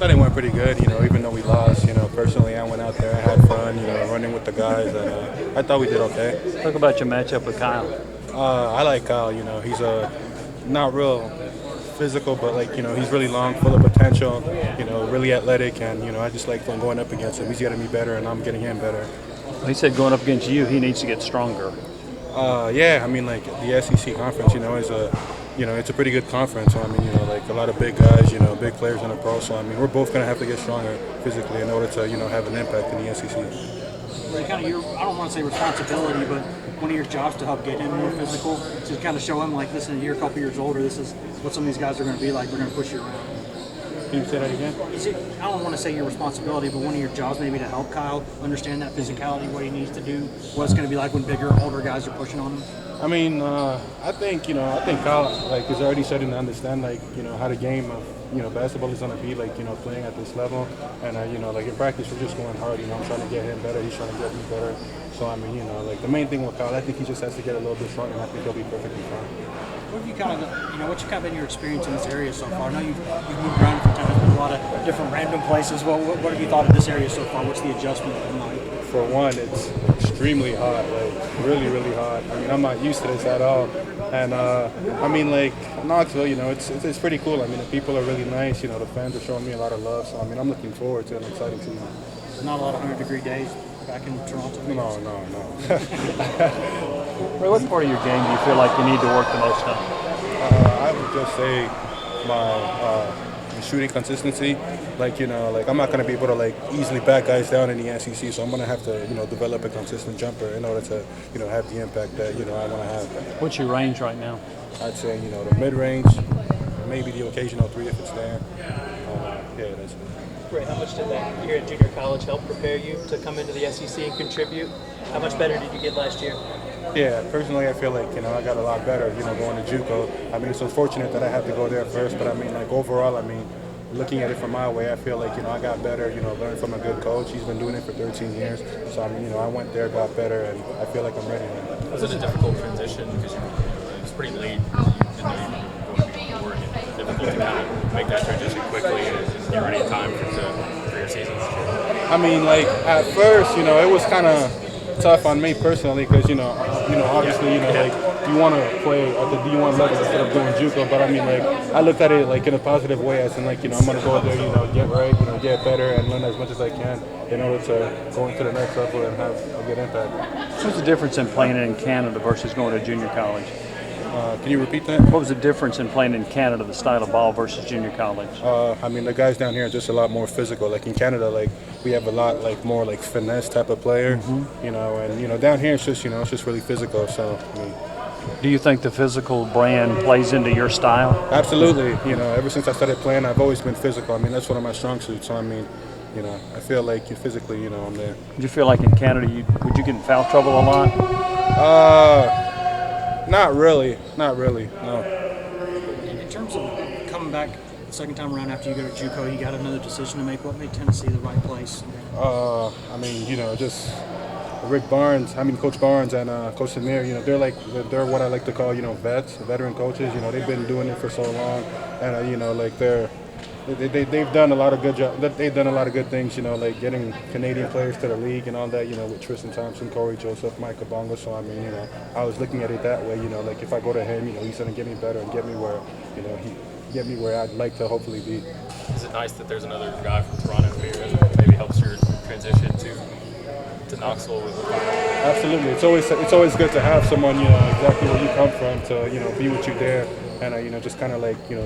thought it went pretty good, even though we lost. Personally, I went out there, I had fun, running with the guys, and I thought we did okay. Talk about your matchup with Kyle. I like Kyle, he's not real physical, but he's really long, full of potential, really athletic, and I just like going up against him. He's getting me better, and I'm getting him better. Well, he said going up against you, he needs to get stronger. Yeah, the SEC conference, is it's a pretty good conference. So, a lot of big guys, big players in the pro. So, we're both going to have to get stronger physically in order to, have an impact in the SEC. Kind of I don't want to say responsibility, but one of your jobs to help get him more physical, to kind of show him, like, listen, you're a couple years older, this is what some of these guys are going to be like, we're going to push you around. Can you say that again? I don't want to say your responsibility, but one of your jobs maybe to help Kyle understand that physicality, what he needs to do, what it's going to be like when bigger, older guys are pushing on him. I think Kyle is already starting to understand how the game of basketball is gonna be playing at this level, and in practice we're just going hard. I'm trying to get him better. He's trying to get me better. So the main thing with Kyle, I think he just has to get a little bit stronger, and I think he'll be perfectly fine. What have you what's kind of been your experience in this area so far? I know you've moved around a few times, been a lot of different random places. What have you thought of this area so far? What's the adjustment been like? For one, it's extremely hot, really, really hot. I'm not used to this at all. And Knoxville, it's pretty cool. The people are really nice. The fans are showing me a lot of love. So I'm looking forward to an exciting season. Not a lot of 100-degree days back in Toronto. No. Ray, what part of your game do you feel like you need to work the most on? I would just say my shooting consistency. I'm not going to be able to easily back guys down in the SEC, so I'm going to have to develop a consistent jumper in order to have the impact that I want to have. What's your range right now? I'd say the mid range, maybe the occasional three if it's there. Yeah, that's it. Ray, how much did that year at junior college help prepare you to come into the SEC and contribute? How much better did you get last year? Yeah, personally, I feel like I got a lot better. Going to JUCO. It's unfortunate that I had to go there first, but overall, looking at it from my way, I feel like I got better. Learned from a good coach. He's been doing it for 13 years. So I went there, got better, and I feel like I'm ready now. Was it a difficult transition because it was pretty late? You didn't know you were going to be forward. Difficult to kind of make that transition quickly and get ready in time for your seasons. At first, it was kind of tough on me personally because obviously you want to play at the D1 level instead of doing JUCO, but I looked at it in a positive way as in I'm going to go there, get right, get better and learn as much as I can in order to go into the next level and have a good impact. What's the difference in playing in Canada versus going to junior college? Can you repeat that? What was the difference in playing in Canada, the style of ball, versus junior college? The guys down here are just a lot more physical. In Canada, we have a lot more finesse type of player, and down here it's just really physical. So. Do you think the physical brand plays into your style? Absolutely. Ever since I started playing, I've always been physical. That's one of my strong suits. So I feel like physically, I'm there. Did you feel like in Canada, would you get in foul trouble a lot? Not really, no. In terms of coming back the second time around after you go to JUCO, you got another decision to make. What made Tennessee the right place? Just Rick Barnes, Coach Barnes and Coach Samir, they're what I like to call, veteran coaches. They've been doing it for so long, and they've done a lot of good job. They've done a lot of good things, getting Canadian players to the league and all that, with Tristan Thompson, Corey Joseph, Mike Kabongo. So I was looking at it that way, if I go to him, he's gonna get me better and get me where I'd like to hopefully be. Is it nice that there's another guy from Toronto here that maybe helps your transition to Knoxville with the Absolutely, it's always good to have someone exactly where you come from to be with you there. And just kind of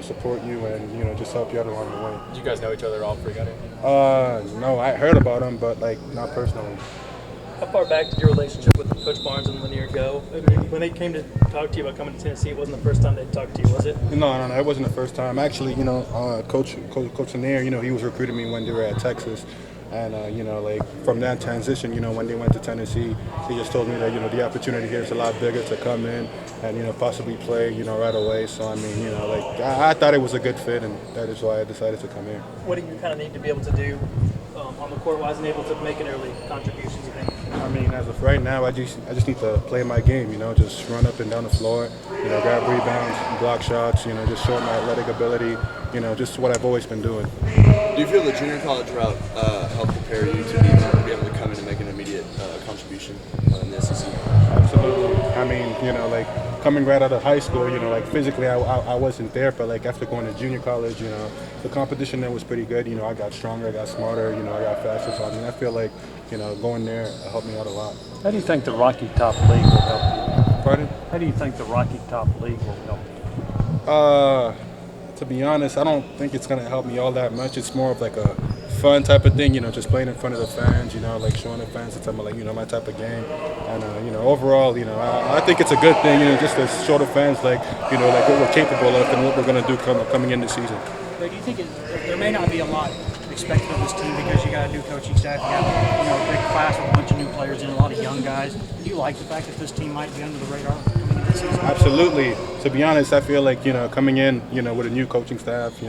support you and just help you out along the way. Did you guys know each other all before you got in? No, I heard about him, but not personally. How far back did your relationship with Coach Barnes and Lanier go? When they came to talk to you about coming to Tennessee, it wasn't the first time they talked to you, was it? No, it wasn't the first time. Actually, Coach Lanier, he was recruiting me when they were at Texas. And, from that transition, when they went to Tennessee, he just told me that, the opportunity here is a lot bigger to come in and, possibly play, right away. So, I thought it was a good fit, and that is why I decided to come here. What do you kind of need to be able to do on the court-wise and able to make an early contribution, you think? I mean, as of right now, I just need to play my game, just run up and down the floor, grab rebounds, block shots, just show my athletic ability, just what I've always been doing. Do you feel the junior college route helped prepare you to be able to come in and make an immediate contribution in the SEC? Absolutely. I mean, like coming right out of high school, like physically I wasn't there, but like after going to junior college, the competition there was pretty good. I got stronger, I got smarter, I got faster. So I mean, I feel like, going there helped me out a lot. How do you think the Rocky Top League will help you? Pardon? How do you think the Rocky Top League will help you? To be honest, I don't think it's gonna help me all that much. It's more of like a fun type of thing, just playing in front of the fans, like showing the fans that I'm like, my type of game. And overall, I think it's a good thing, just to show the fans like what we're capable of and what we're gonna do coming in this season. But do you think there may not be a lot expected of this team because you got a new coaching staff, you have a big class with a bunch of new players and a lot of young guys. Do you like the fact that this team might be under the radar coming into the season? Absolutely. To be honest, I feel like coming in with a new coaching staff,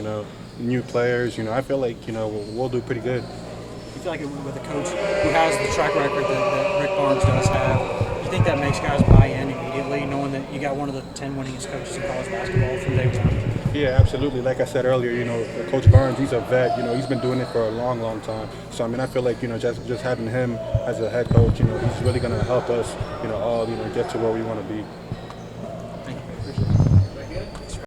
new players, I feel like we'll do pretty good. You feel like with a coach who has the track record that Rick Barnes does have, you think that makes guys buy in immediately, knowing that you got one of the 10 winningest coaches in college basketball from day one? Yeah, absolutely. Like I said earlier, Coach Barnes, he's a vet. He's been doing it for a long, long time. So I mean, I feel like just having him as a head coach, he's really going to help us, all get to where we want to be.